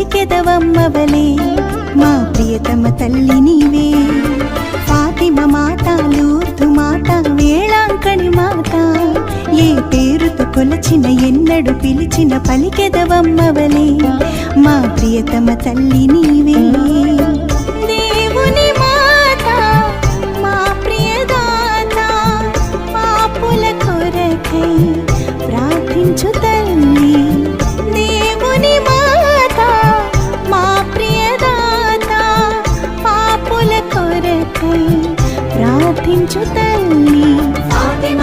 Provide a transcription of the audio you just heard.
పలికెదవమ్మవలే మా ప్రియతమ తల్లి నీవే ఫాతిమ మాత లూర్దు మాత వేళాంకణి మాత ఏ పేరుతో కొలచిన ఎన్నడు పిలిచిన పలికెదవమ్మవలే మా ప్రియతమ తల్లి నీవే దేవుని మాత మా ప్రియదాత పాపుల కొరకై ప్రార్థించు తల్లి దేవుని మాత మా ప్రియదాత పాపుల కొరకై ప్రార్థించు తల్లి ఫాతిమ